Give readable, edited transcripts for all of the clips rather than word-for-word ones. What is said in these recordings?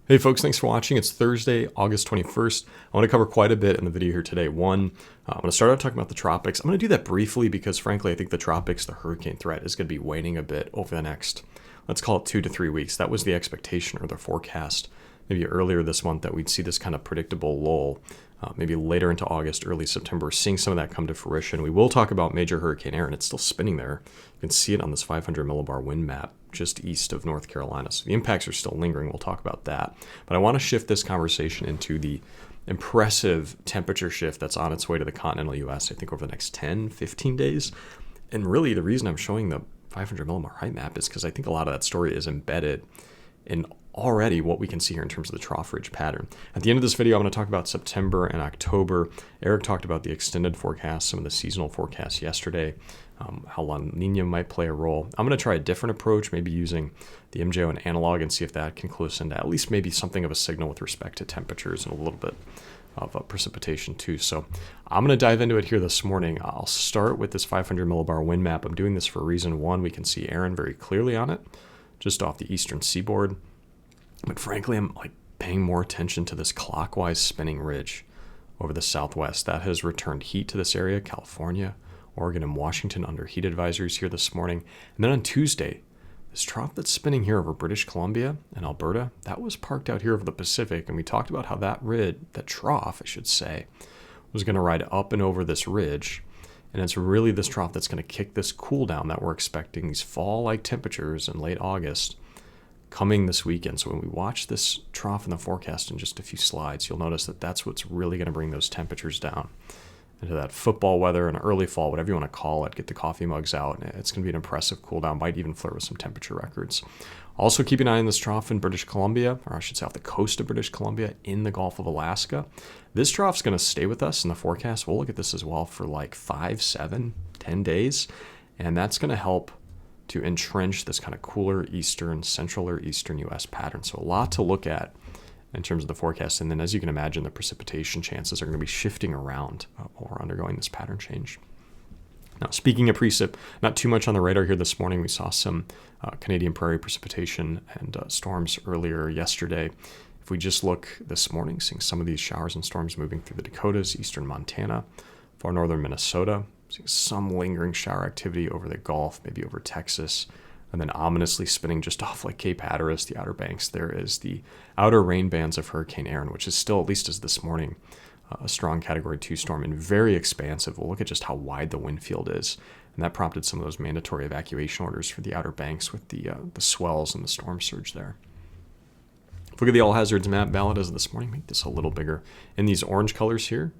Hey folks, thanks for watching. It's Thursday, August 21st. I want to cover quite a bit in the video here today. One, I'm going to start out talking about the tropics. I'm going to do that briefly because frankly, I think the tropics, the hurricane threat is going to be waning a bit over the next, let's call it 2 to 3 weeks. That was the expectation or the forecast maybe earlier this month that we'd see this kind of predictable lull. Maybe later into August, early September, seeing some of that come to fruition. We will talk about Major Hurricane Aaron. It's still spinning there. You can see it on this 500 millibar wind map just east of North Carolina. So the impacts are still lingering. We'll talk about that. But I want to shift this conversation into the impressive temperature shift that's on its way to the continental U.S., I think over the next 10, 15 days. And really the reason I'm showing the 500 millibar height map is because I think a lot of that story is embedded in already what we can see here in terms of the trough ridge pattern. At the end of this video, I'm going to talk about September and October. Eric talked about the extended forecast, some of the seasonal forecasts yesterday, how La Nina might play a role. I'm going to try a different approach, maybe using the MJO and analog and see if that can close into at least maybe something of a signal with respect to temperatures and a little bit of precipitation too. So I'm going to dive into it here this morning. I'll start with this 500 millibar wind map. I'm doing this for a reason. One, we can see Aaron very clearly on it, just off the eastern seaboard. But frankly, I'm paying more attention to this clockwise spinning ridge over the southwest. That has returned heat to this area, California, Oregon, and Washington under heat advisories here this morning. And then on Tuesday, this trough that's spinning here over British Columbia and Alberta, that was parked out here over the Pacific. And we talked about how that trough, I should say, was going to ride up and over this ridge. And it's really this trough that's going to kick this cool down that we're expecting, these fall-like temperatures in late August coming this weekend. So when we watch this trough in the forecast in just a few slides, you'll notice that that's what's really going to bring those temperatures down into that football weather and early fall, whatever you want to call it. Get the coffee mugs out. It's going to be an impressive cool down, might even flirt with some temperature records. Also keep an eye on this trough in British Columbia, or I should say off the coast of British Columbia in the Gulf of Alaska. This trough's going to stay with us in the forecast. We'll look at this as well for 5, 7, 10 days. And that's going to help to entrench this kind of cooler eastern, central or eastern U.S. pattern. So a lot to look at in terms of the forecast. And then as you can imagine, the precipitation chances are going to be shifting around while we're undergoing this pattern change. Now, speaking of precip, not too much on the radar here this morning. We saw some Canadian prairie precipitation and storms earlier yesterday. If we just look this morning, seeing some of these showers and storms moving through the Dakotas, eastern Montana, far northern Minnesota, seeing some lingering shower activity over the Gulf, maybe over Texas, and then ominously spinning just off Cape Hatteras, the Outer Banks. There is the outer rain bands of Hurricane Aaron, which is still, at least as this morning, a strong Category 2 storm and very expansive. We'll look at just how wide the wind field is, and that prompted some of those mandatory evacuation orders for the Outer Banks with the swells and the storm surge there. If we look at the all hazards map, valid as of this morning, make this a little bigger. In these orange colors here,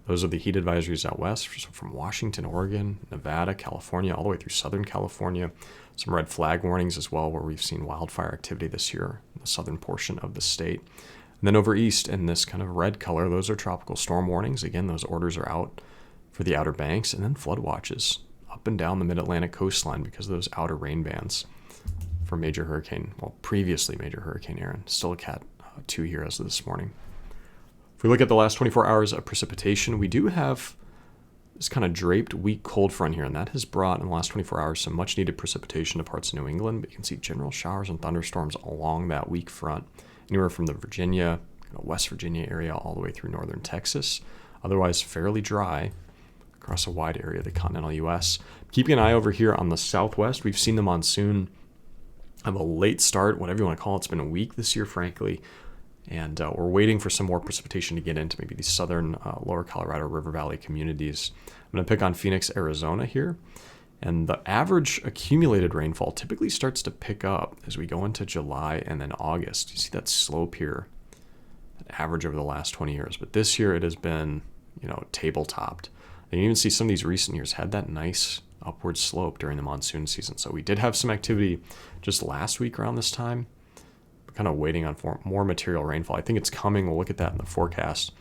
those are the heat advisories out west, so from Washington, Oregon, Nevada, California, all the way through Southern California. Some red flag warnings as well, where we've seen wildfire activity this year in the southern portion of the state. And then over east in this kind of red color, those are tropical storm warnings. Again, those orders are out for the Outer Banks, and then flood watches up and down the mid-Atlantic coastline because of those outer rain bands for previously Major Hurricane Aaron. Still a Cat 2 here as of this morning. If we look at the last 24 hours of precipitation, we do have this kind of draped weak cold front here, and that has brought in the last 24 hours some much needed precipitation to parts of New England. But you can see general showers and thunderstorms along that weak front, anywhere from the Virginia, West Virginia area all the way through northern Texas. Otherwise fairly dry across a wide area of the continental U.S. Keeping an eye over here on the southwest, we've seen the monsoon have a late start, whatever you want to call it. It's been a week this year, frankly. And we're waiting for some more precipitation to get into maybe these southern lower Colorado River Valley communities. I'm going to pick on Phoenix, Arizona here. And the average accumulated rainfall typically starts to pick up as we go into July and then August. You see that slope here, that average over the last 20 years. But this year it has been, table-topped. And you even see some of these recent years had that nice upward slope during the monsoon season. So we did have some activity just last week around this time. Kind of waiting on more material rainfall. I think it's coming. We'll look at that in the forecast.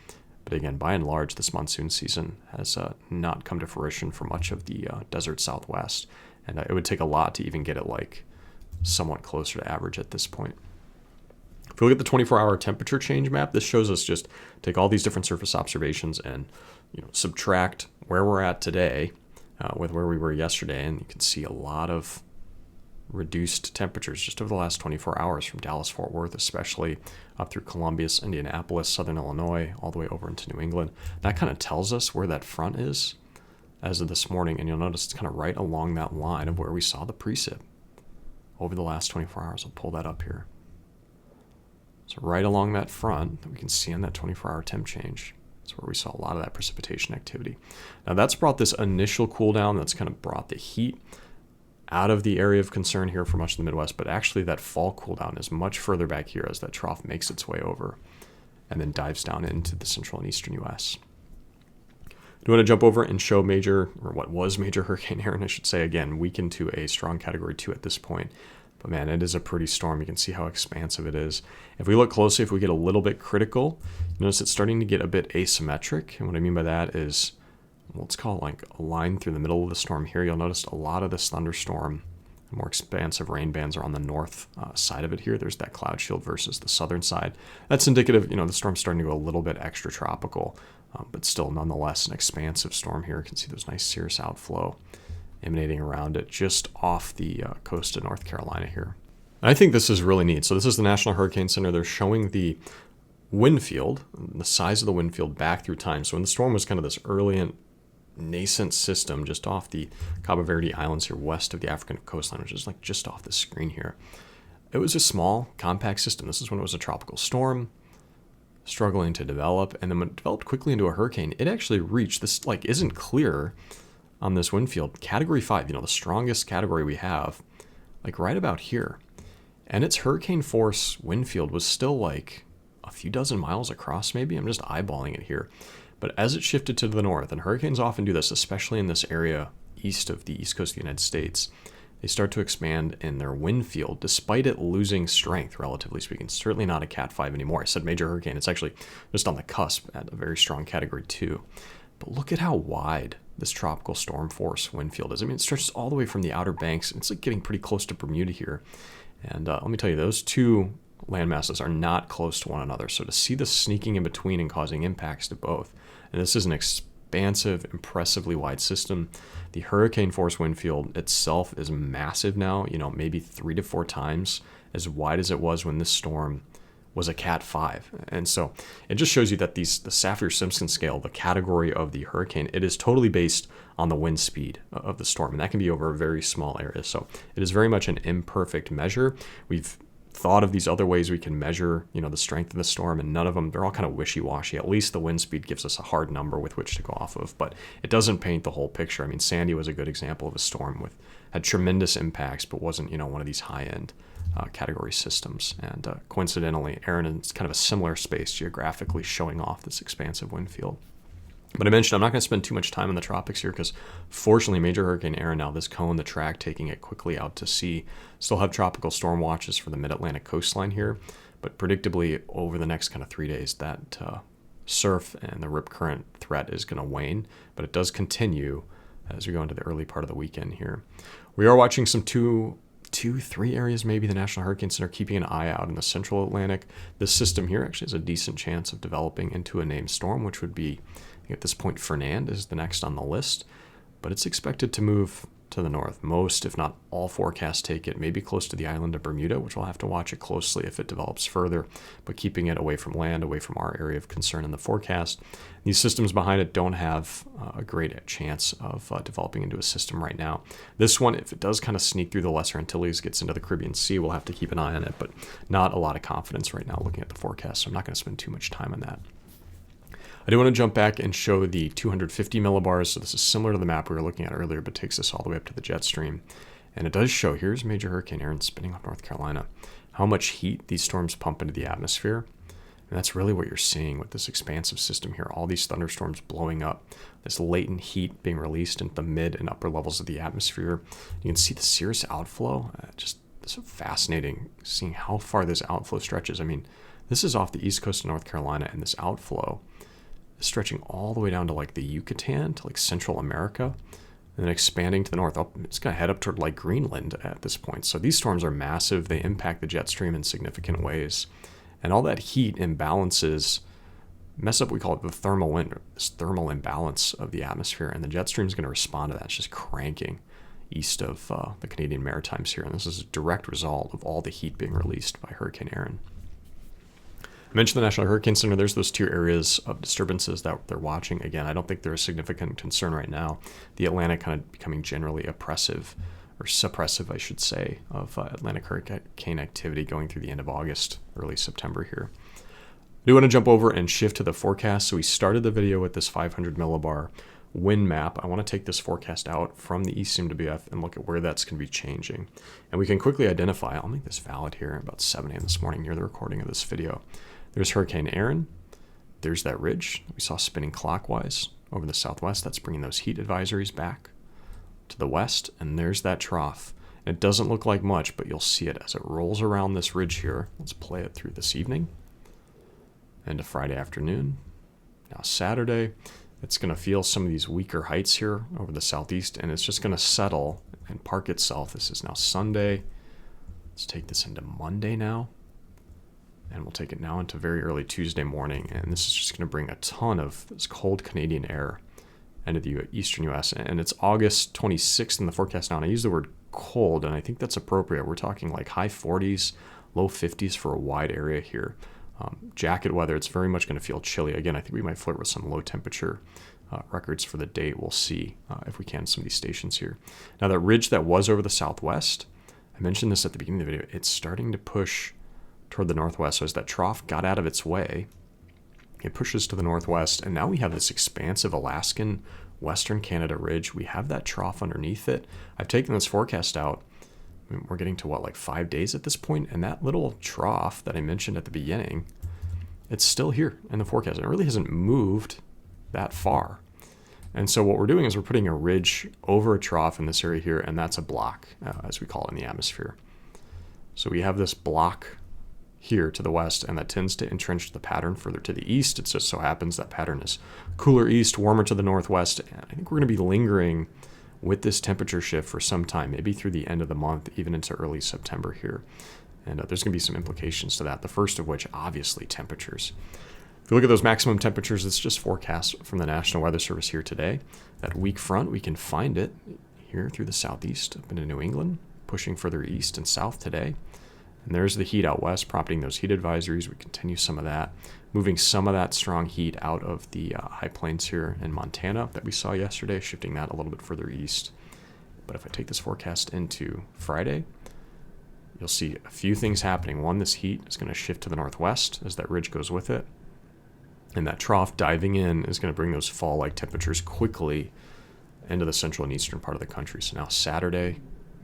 But again, by and large, this monsoon season has not come to fruition for much of the desert southwest. And it would take a lot to even get it somewhat closer to average at this point. If we look at the 24-hour temperature change map, this shows us just take all these different surface observations and subtract where we're at today with where we were yesterday. And you can see a lot of reduced temperatures just over the last 24 hours from Dallas-Fort Worth, especially up through Columbus, Indianapolis, Southern Illinois, all the way over into New England. That kind of tells us where that front is as of this morning, and you'll notice it's kind of right along that line of where we saw the precip over the last 24 hours. I'll pull that up here. So right along that front that we can see on that 24-hour temp change, that's where we saw a lot of that precipitation activity. Now that's brought this initial cool down, that's kind of brought the heat out of the area of concern here for much of the Midwest, but actually that fall cool down is much further back here as that trough makes its way over and then dives down into the central and eastern U.S. I do want to jump over and show what was major Hurricane Aaron, I should say, again, weakened to a strong Category 2 at this point. But man, it is a pretty storm. You can see how expansive it is. If we look closely, if we get a little bit critical, you notice it's starting to get a bit asymmetric. And what I mean by that is, let's call it like a line through the middle of the storm here. You'll notice a lot of this thunderstorm, more expansive rain bands are on the north side of it here. There's that cloud shield versus the southern side. That's indicative, the storm's starting to go a little bit extra tropical, but still nonetheless an expansive storm here. You can see there's nice cirrus outflow emanating around it just off the coast of North Carolina here. And I think this is really neat. So this is the National Hurricane Center. They're showing the wind field, the size of the wind field back through time. So when the storm was kind of this early and nascent system just off the Cabo Verde Islands here west of the African coastline, which is like just off the screen here, it was a small, compact system. This is when it was a tropical storm, struggling to develop, and then when it developed quickly into a hurricane, it actually reached this, isn't clear on this wind field, Category 5, the strongest category we have, right about here. And its hurricane force wind field was still like a few dozen miles across maybe. I'm just eyeballing it here. But as it shifted to the north, and hurricanes often do this, especially in this area east of the east coast of the United States, they start to expand in their wind field despite it losing strength, relatively speaking. It's certainly not a Cat 5 anymore. I said major hurricane. It's actually just on the cusp at a very strong Category 2. But look at how wide this tropical storm force wind field is. I mean, it stretches all the way from the Outer Banks. It's like getting pretty close to Bermuda here. And let me tell you, those two land masses are not close to one another. So to see this sneaking in between and causing impacts to both, and this is an expansive, impressively wide system. The hurricane force wind field itself is massive now, maybe 3 to 4 times as wide as it was when this storm was a Cat 5. And so it just shows you that the Saffir-Simpson scale, the category of the hurricane, it is totally based on the wind speed of the storm. And that can be over a very small area. So it is very much an imperfect measure. We've thought of these other ways we can measure, the strength of the storm, and none of them, they're all kind of wishy-washy. At least the wind speed gives us a hard number with which to go off of, but it doesn't paint the whole picture. I mean, Sandy was a good example of a storm had tremendous impacts, but wasn't, one of these high-end category systems. And coincidentally, Aaron is kind of a similar space geographically, showing off this expansive wind field. But I mentioned I'm not going to spend too much time in the tropics here because fortunately major Hurricane Aaron, now this cone, the track taking it quickly out to sea, still have tropical storm watches for the mid-Atlantic coastline here. But predictably over the next kind of 3 days, that surf and the rip current threat is going to wane. But it does continue as we go into the early part of the weekend here. We are watching some 3 areas, maybe the National Hurricane Center, keeping an eye out in the central Atlantic. This system here actually has a decent chance of developing into a named storm, which would be, at this point, Fernand is the next on the list, but it's expected to move to the north. Most, if not all, forecasts take it maybe close to the island of Bermuda, which we'll have to watch it closely if it develops further, but keeping it away from land, away from our area of concern in the forecast. These systems behind it don't have a great chance of developing into a system right now. This one, if it does kind of sneak through the Lesser Antilles, gets into the Caribbean Sea, we'll have to keep an eye on it, but not a lot of confidence right now looking at the forecast, so I'm not going to spend too much time on that. I do want to jump back and show the 250 millibars. So this is similar to the map we were looking at earlier, but takes us all the way up to the jet stream. And it does show, here's major Hurricane Aaron spinning off North Carolina, how much heat these storms pump into the atmosphere. And that's really what you're seeing with this expansive system here. All these thunderstorms blowing up, this latent heat being released into the mid and upper levels of the atmosphere. You can see the cirrus outflow. Just so fascinating seeing how far this outflow stretches. I mean, this is off the east coast of North Carolina, and this outflow stretching all the way down to like the Yucatan, to like Central America, and then expanding to the north. It's going to head up toward like Greenland at this point. So these storms are massive. They impact the jet stream in significant ways. And all that heat imbalances mess up what we call it the thermal imbalance of the atmosphere. And the jet stream is going to respond to that. It's just cranking, east of the Canadian Maritimes here. And this is a direct result of all the heat being released by Hurricane Erin. I mentioned the National Hurricane Center. There's those 2 areas of disturbances that they're watching. Again, I don't think they're a significant concern right now. The Atlantic kind of becoming generally oppressive, or suppressive, I should say, of Atlantic hurricane activity going through the end of August, early September here. I do want to jump over and shift to the forecast. So we started the video with this 500 millibar wind map. I want to take this forecast out from the ECMWF and look at where that's going to be changing. And we can quickly identify, I'll make this valid here, about 7 a.m. this morning near the recording of this video. There's Hurricane Erin. There's that ridge we saw spinning clockwise over the southwest. That's bringing those heat advisories back to the west. And there's that trough. And it doesn't look like much, but you'll see it as it rolls around this ridge here. Let's play it through this evening. Into Friday afternoon. Now Saturday, it's going to feel some of these weaker heights here over the southeast, and it's just going to settle and park itself. This is now Sunday. Let's take this into Monday now. And we'll take it now into very early Tuesday morning. And this is just going to bring a ton of this cold Canadian air into the eastern U.S. And it's August 26th in the forecast now. And I use the word cold, and I think that's appropriate. We're talking like high 40s, low 50s for a wide area here. Jacket weather, it's very much going to feel chilly. Again, I think we might flirt with some low temperature records for the day. We'll see if we can some of these stations here. Now, that ridge that was over the southwest, I mentioned this at the beginning of the video, it's starting to push toward the northwest. So as that trough got out of its way, it pushes to the northwest, and now we have this expansive Alaskan Western Canada ridge. We have that trough underneath it. I've taken this forecast out. I mean, we're getting to what, like 5 days at this point, and that little trough that I mentioned at the beginning, it's still here in the forecast. It really hasn't moved that far. And so what we're doing is we're putting a ridge over a trough in this area here, and that's a block, as we call it in the atmosphere. So we have this block here to the west, and that tends to entrench the pattern further to the east. It just so happens that pattern is cooler east, warmer to the northwest, and I think we're going to be lingering with this temperature shift for some time, maybe through the end of the month, even into early September here. And there's going to be some implications to that, the first of which, obviously, temperatures. If you look at those maximum temperatures, it's just forecast from the National Weather Service here today. That weak front, we can find it here through the southeast up into New England, pushing further east and south today. And there's the heat out west, prompting those heat advisories. We continue some of that, moving some of that strong heat out of the high plains here in Montana that we saw yesterday, shifting that a little bit further east. But if I take this forecast into Friday, you'll see a few things happening. One, this heat is going to shift to the northwest as that ridge goes with it. And that trough diving in is going to bring those fall-like temperatures quickly into the central and eastern part of the country. So now Saturday,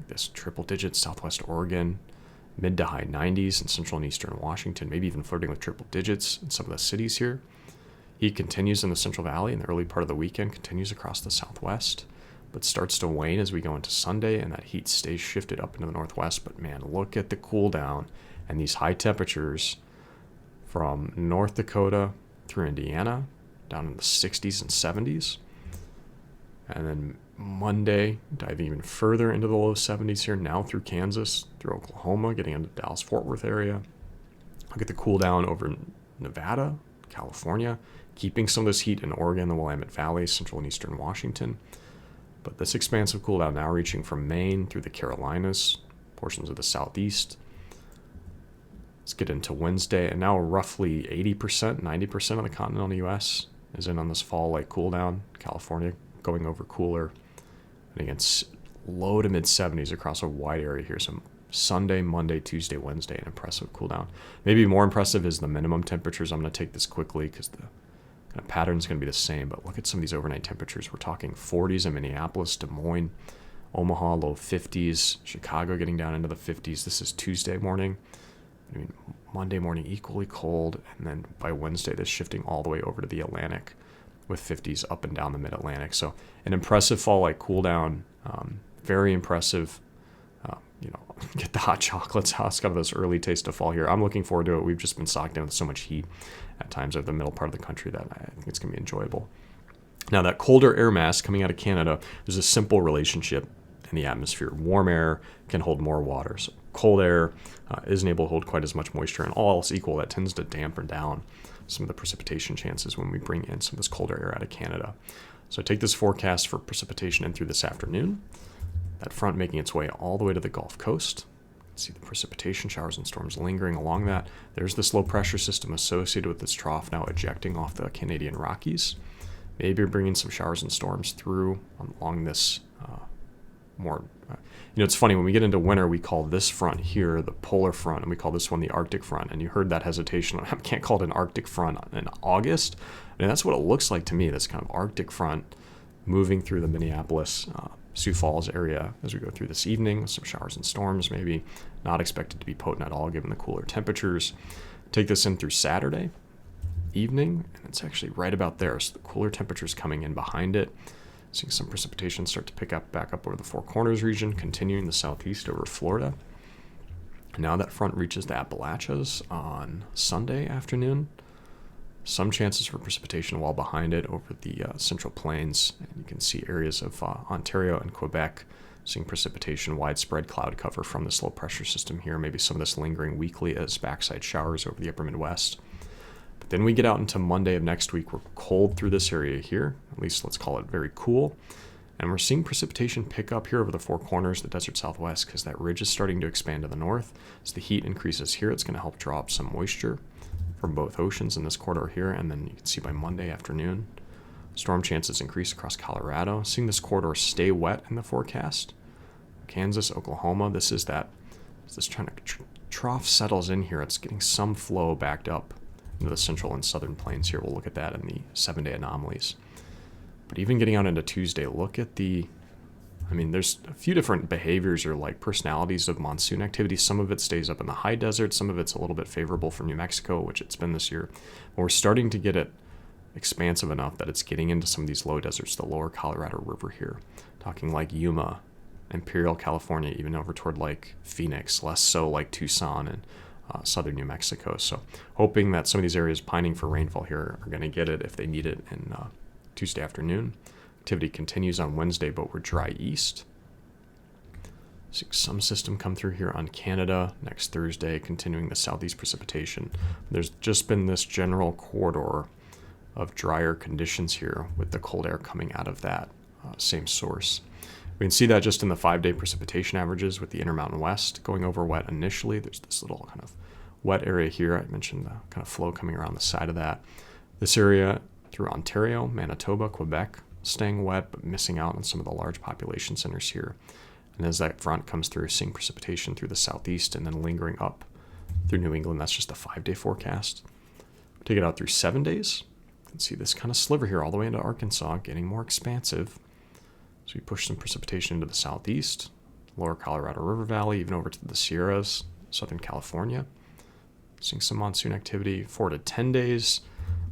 this triple digits, southwest Oregon, mid to high 90s in central and eastern Washington, maybe even flirting with triple digits in some of the cities here. Heat continues in the Central Valley in the early part of the weekend, continues across the southwest, but starts to wane as we go into Sunday, and that heat stays shifted up into the northwest. But man, look at the cool down and these high temperatures from North Dakota through Indiana, down in the 60s and 70s. And then Monday, diving even further into the low 70s here, now through Kansas, through Oklahoma, getting into the Dallas-Fort Worth area. Look at the cool down over Nevada, California, keeping some of this heat in Oregon, the Willamette Valley, central and eastern Washington. But this expansive cool down now reaching from Maine through the Carolinas, portions of the southeast. Let's get into Wednesday, and now roughly 80%, 90% of the continental U.S. is in on this fall-like cool down. California going over cooler. And again, low to mid 70s across a wide area here. So Sunday, Monday, Tuesday, Wednesday, an impressive cool down. Maybe more impressive is the minimum temperatures. I'm going to take this quickly because the kind of pattern is going to be the same. But look at some of these overnight temperatures. We're talking 40s in Minneapolis, Des Moines, Omaha, low 50s, Chicago getting down into the 50s. This is Tuesday morning. I mean, Monday morning equally cold, and then by Wednesday, this shifting all the way over to the Atlantic with 50s up and down the mid-Atlantic. So an impressive fall-like cool down, very impressive. Get the hot chocolates out. It's got those early taste of fall here. I'm looking forward to it. We've just been socked in with so much heat at times over the middle part of the country that I think it's going to be enjoyable. Now, that colder air mass coming out of Canada, there's a simple relationship in the atmosphere. Warm air can hold more water. So cold air isn't able to hold quite as much moisture, and all else equal, that tends to dampen down some of the precipitation chances when we bring in some of this colder air out of Canada. So take this forecast for precipitation in through this afternoon. That front making its way all the way to the Gulf Coast. See the precipitation showers and storms lingering along that. There's this low pressure system associated with this trough now ejecting off the Canadian Rockies. Maybe bringing some showers and storms through along this more. It's funny, when we get into winter, we call this front here the polar front, and we call this one the Arctic front. And you heard that hesitation. I can't call it an Arctic front in August. And that's what it looks like to me, this kind of Arctic front moving through the Minneapolis, Sioux Falls area as we go through this evening with some showers and storms, maybe not expected to be potent at all given the cooler temperatures. Take this in through Saturday evening, and it's actually right about there. So the cooler temperatures coming in behind it. Seeing some precipitation start to pick up back up over the Four Corners region, continuing the southeast over Florida. And now that front reaches the Appalachias on Sunday afternoon. Some chances for precipitation while behind it over the Central Plains. And you can see areas of Ontario and Quebec seeing precipitation, widespread cloud cover from this low pressure system here. Maybe some of this lingering weekly as backside showers over the upper Midwest. But then we get out into Monday of next week. We're cold through this area here. At least let's call it very cool. And we're seeing precipitation pick up here over the Four Corners, the desert Southwest, because that ridge is starting to expand to the north. As the heat increases here, it's going to help draw up some moisture from both oceans in this corridor here. And then you can see by Monday afternoon, storm chances increase across Colorado. Seeing this corridor stay wet in the forecast. Kansas, Oklahoma, this is that, as this trying to trough settles in here, it's getting some flow backed up into the central and southern plains here. We'll look at that in the 7-day anomalies. But even getting out into Tuesday, look at there's a few different behaviors or like personalities of monsoon activity. Some of it stays up in the high desert. Some of it's a little bit favorable for New Mexico, which it's been this year. But we're starting to get it expansive enough that it's getting into some of these low deserts, the lower Colorado River here. Talking like Yuma, Imperial, California, even over toward like Phoenix, less so like Tucson and southern New Mexico. So hoping that some of these areas pining for rainfall here are going to get it if they need it in Tuesday afternoon. Activity continues on Wednesday, but we're dry east. See some system come through here on Canada next Thursday, continuing the southeast precipitation. There's just been this general corridor of drier conditions here with the cold air coming out of that same source. We can see that just in the 5-day precipitation averages with the Intermountain West going over wet initially. There's this little kind of wet area here. I mentioned the kind of flow coming around the side of that. This area through Ontario, Manitoba, Quebec, staying wet, but missing out on some of the large population centers here. And as that front comes through, seeing precipitation through the southeast and then lingering up through New England. That's just a 5-day forecast. Take it out through 7 days. You can see this kind of sliver here all the way into Arkansas, getting more expansive. So we push some precipitation into the southeast, lower Colorado River Valley, even over to the Sierras, Southern California. Seeing some monsoon activity, 4 to 10 days.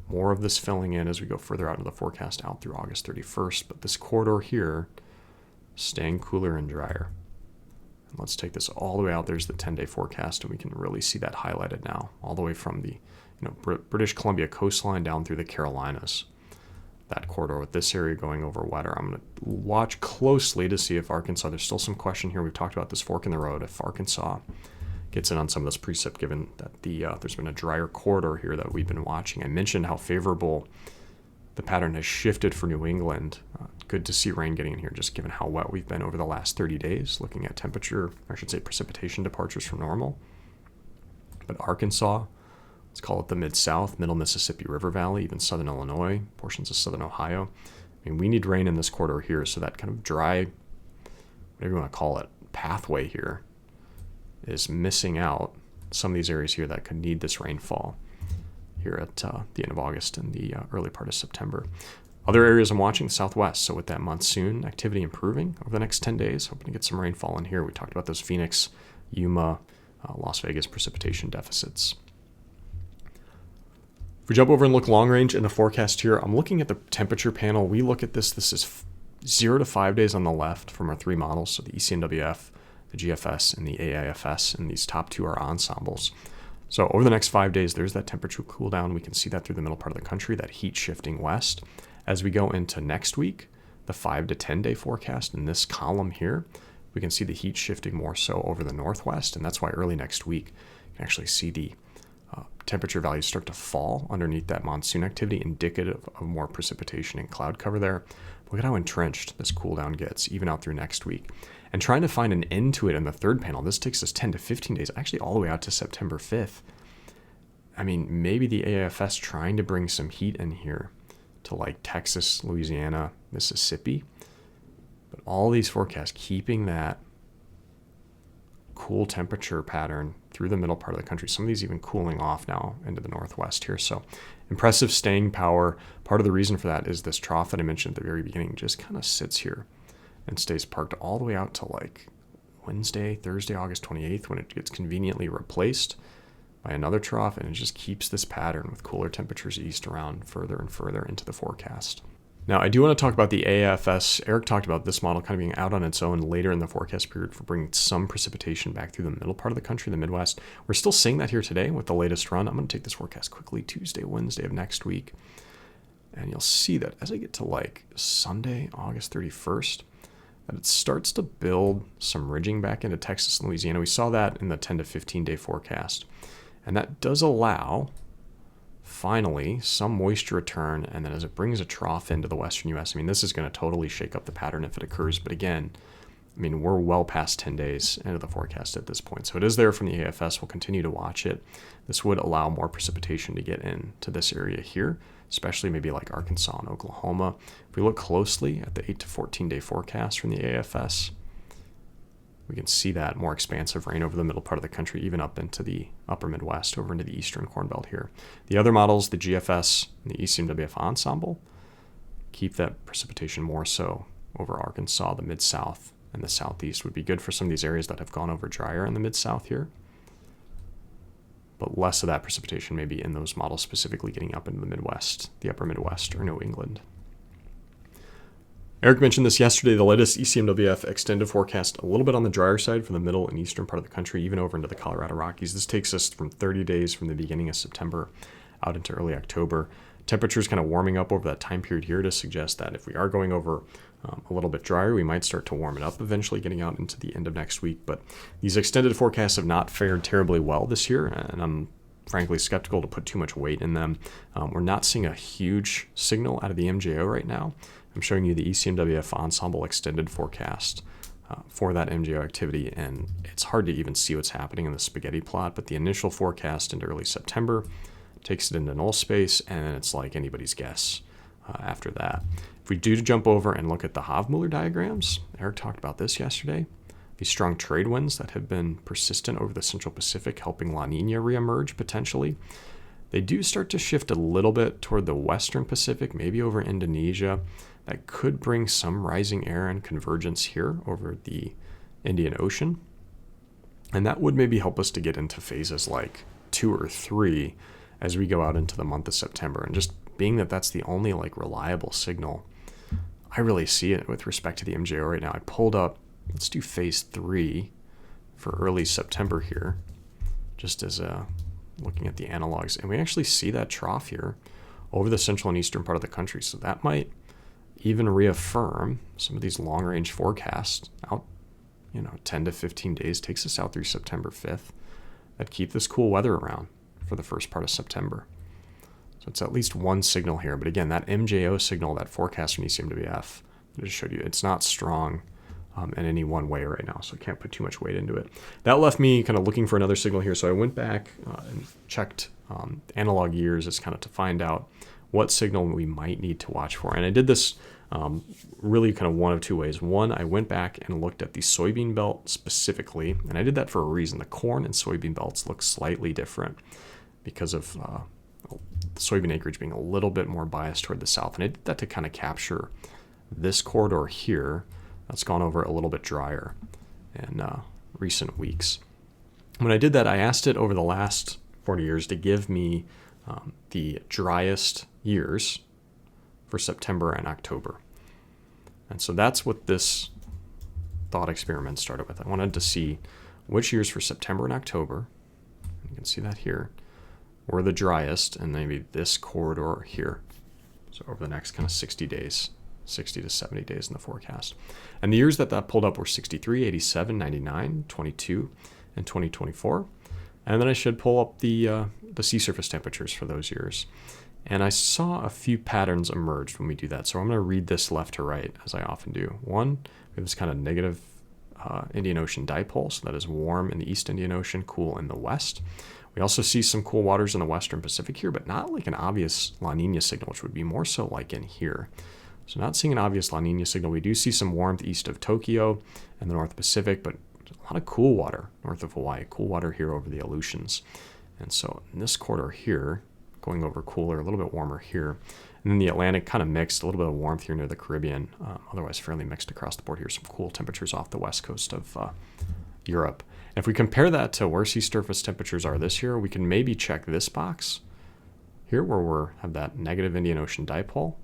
More of this filling in as we go further out into the forecast out through August 31st. But this corridor here, staying cooler and drier. And let's take this all the way out. There's the 10-day forecast, and we can really see that highlighted now, all the way from the British Columbia coastline down through the Carolinas. That corridor with this area going over wetter. I'm going to watch closely to see if Arkansas, there's still some question here. We've talked about this fork in the road. If Arkansas gets in on some of this precip, given that there's been a drier corridor here that we've been watching. I mentioned how favorable the pattern has shifted for New England. Good to see rain getting in here, just given how wet we've been over the last 30 days, looking at temperature, I should say precipitation departures from normal. But Arkansas, let's call it the Mid-South, Middle Mississippi River Valley, even Southern Illinois, portions of Southern Ohio. I mean, we need rain in this corridor here, so that kind of dry, whatever you want to call it, pathway here is missing out some of these areas here that could need this rainfall here at the end of August and the early part of September. Other areas I'm watching, the Southwest, so with that monsoon activity improving over the next 10 days, hoping to get some rainfall in here. We talked about those Phoenix, Yuma, Las Vegas precipitation deficits. If we jump over and look long range in the forecast here, I'm looking at the temperature panel. We look at this. This is 0 to 5 days on the left from our 3 models, so the ECNWF, the GFS, and the AIFS, and these top 2 are ensembles. So over the next 5 days, there's that temperature cool down. We can see that through the middle part of the country, that heat shifting west. As we go into next week, the 5 to 10 day forecast in this column here, we can see the heat shifting more so over the northwest, and that's why early next week you can actually see the temperature values start to fall underneath that monsoon activity, indicative of more precipitation and cloud cover there. Look at how entrenched this cool down gets, even out through next week. And trying to find an end to it in the third panel, this takes us 10 to 15 days, actually all the way out to September 5th. I mean, maybe the AFS trying to bring some heat in here to like Texas, Louisiana, Mississippi. But all these forecasts keeping that cool temperature pattern through the middle part of the country. Some of these even cooling off now into the northwest here. So impressive staying power. Part of the reason for that is this trough that I mentioned at the very beginning just kind of sits here and stays parked all the way out to like Wednesday, Thursday, August 28th, when it gets conveniently replaced by another trough, and it just keeps this pattern with cooler temperatures east around further and further into the forecast. Now, I do want to talk about the AFS. Eric talked about this model kind of being out on its own later in the forecast period for bringing some precipitation back through the middle part of the country, the Midwest. We're still seeing that here today with the latest run. I'm going to take this forecast quickly, Tuesday, Wednesday of next week. And you'll see that as I get to like Sunday, August 31st, that it starts to build some ridging back into Texas and Louisiana. We saw that in the 10 to 15 day forecast. And that does allow, finally, some moisture return. And then as it brings a trough into the western U.S., I mean, this is going to totally shake up the pattern if it occurs. But again, I mean, we're well past 10 days into the forecast at this point. So it is there from the AFS. We'll continue to watch it. This would allow more precipitation to get into this area here, especially maybe like Arkansas and Oklahoma. If we look closely at the 8 to 14 day forecast from the AFS, we can see that more expansive rain over the middle part of the country, even up into the upper Midwest, over into the eastern Corn Belt here. The other models, the GFS and the ECMWF ensemble, keep that precipitation more so over Arkansas, the Mid-South, and the Southeast. Would be good for some of these areas that have gone over drier in the Mid-South here. But less of that precipitation maybe in those models specifically getting up into the Midwest, the upper Midwest, or New England. Eric mentioned this yesterday, the latest ECMWF extended forecast, a little bit on the drier side for the middle and eastern part of the country, even over into the Colorado Rockies. This takes us from 30 days from the beginning of September out into early October. Temperatures kind of warming up over that time period here to suggest that if we are going over a little bit drier, we might start to warm it up eventually getting out into the end of next week. But these extended forecasts have not fared terribly well this year, and I'm frankly skeptical to put too much weight in them. We're not seeing a huge signal out of the MJO right now. I'm showing you the ECMWF ensemble extended forecast for that MJO activity, and it's hard to even see what's happening in the spaghetti plot, but the initial forecast into early September takes it into null space, and it's like anybody's guess after that. If we do jump over and look at the Havmuller diagrams, Eric talked about this yesterday, these strong trade winds that have been persistent over the Central Pacific, helping La Nina reemerge potentially. They do start to shift a little bit toward the Western Pacific, maybe over Indonesia. That could bring some rising air and convergence here over the Indian Ocean. And that would maybe help us to get into phases like 2 or 3 as we go out into the month of September. And just being that that's the only like reliable signal, I really see it with respect to the MJO right now. I pulled up, let's do phase 3 for early September here, just as looking at the analogs. And we actually see that trough here over the central and eastern part of the country. So that might even reaffirm some of these long-range forecasts out, 10 to 15 days, takes us out through September 5th, that keep this cool weather around for the first part of September. So it's at least one signal here. But again, that MJO signal, that forecast from ECMWF, I just showed you, it's not strong in any one way right now, so I can't put too much weight into it. That left me kind of looking for another signal here. So I went back and checked analog years as kind of to find out what signal we might need to watch for. And I did this really kind of one of two ways. One, I went back and looked at the soybean belt specifically, and I did that for a reason. The corn and soybean belts look slightly different because of the soybean acreage being a little bit more biased toward the south. And I did that to kind of capture this corridor here that's gone over a little bit drier in recent weeks. When I did that, I asked it over the last 40 years to give me the driest years for September and October. And so that's what this thought experiment started with. I wanted to see which years for September and October, you can see that here, were the driest, and maybe this corridor here. So over the next kind of 60 days, 60 to 70 days in the forecast. And the years that pulled up were 63, 87, 99, 22, and 2024. And then I should pull up the sea surface temperatures for those years. And I saw a few patterns emerge when we do that. So I'm going to read this left to right, as I often do. One, we have this kind of negative Indian Ocean dipole, so that is warm in the East Indian Ocean, cool in the west. We also see some cool waters in the Western Pacific here, but not like an obvious La Nina signal, which would be more so like in here. So not seeing an obvious La Nina signal. We do see some warmth east of Tokyo and the North Pacific, but a lot of cool water north of Hawaii, cool water here over the Aleutians. And so in this quarter here, going over cooler, a little bit warmer here. And then the Atlantic kind of mixed, a little bit of warmth here near the Caribbean, otherwise fairly mixed across the board here. Some cool temperatures off the west coast of Europe. And if we compare that to where sea surface temperatures are this year, we can maybe check this box here where we have that negative Indian Ocean dipole,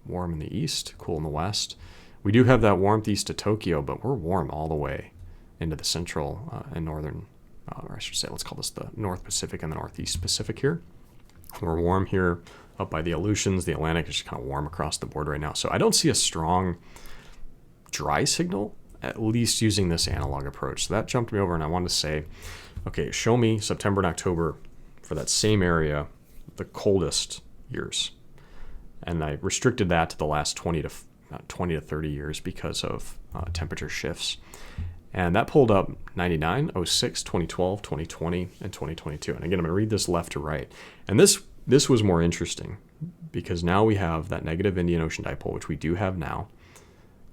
warm in the east, cool in the west. We do have that warmth east of Tokyo, but we're warm all the way into the central and northern, or I should say, let's call this the North Pacific and the Northeast Pacific here. We're warm here up by the Aleutians. The Atlantic is just kind of warm across the board right now. So I don't see a strong dry signal, at least using this analog approach. So that jumped me over, and I wanted to say, okay, show me September and October for that same area, the coldest years. And I restricted that to the last 20 to 30 years because of temperature shifts. And that pulled up 99, 06, 2012, 2020, and 2022. And again, I'm going to read this left to right. And this was more interesting because now we have that negative Indian Ocean dipole, which we do have now.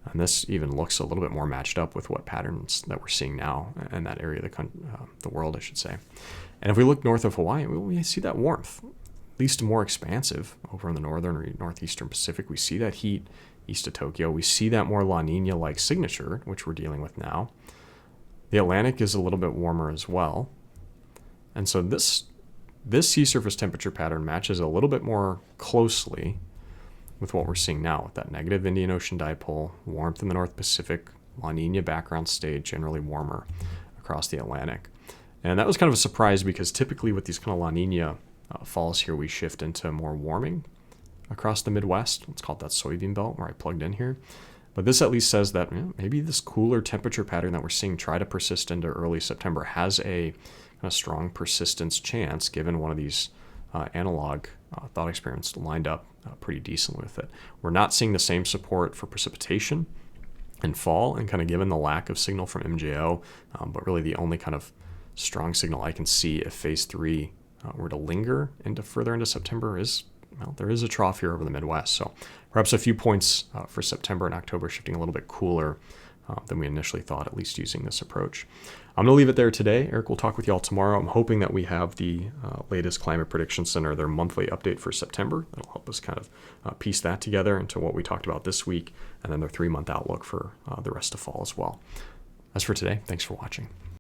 And this even looks a little bit more matched up with what patterns that we're seeing now in that area of the world, I should say. And if we look north of Hawaii, we see that warmth, at least more expansive over in the northern or northeastern Pacific. We see that heat east of Tokyo. We see that more La Nina-like signature, which we're dealing with now. The Atlantic is a little bit warmer as well. And so this sea surface temperature pattern matches a little bit more closely with what we're seeing now with that negative Indian Ocean dipole, warmth in the North Pacific, La Nina background state, generally warmer across the Atlantic. And that was kind of a surprise because typically with these kind of La Nina falls here, we shift into more warming across the Midwest. Let's call it that soybean belt where I plugged in here. But this at least says that maybe this cooler temperature pattern that we're seeing try to persist into early September has a kind of strong persistence chance given one of these analog thought experiments lined up pretty decently with it. We're not seeing the same support for precipitation in fall and kind of given the lack of signal from MJO, but really the only kind of strong signal I can see if phase 3 were to linger further into September is, well, there is a trough here over the Midwest. So perhaps a few points for September and October shifting a little bit cooler than we initially thought, at least using this approach. I'm going to leave it there today. Eric will talk with you all tomorrow. I'm hoping that we have the latest Climate Prediction Center, their monthly update for September. That'll help us kind of piece that together into what we talked about this week, and then their 3-month outlook for the rest of fall as well. As for today, thanks for watching.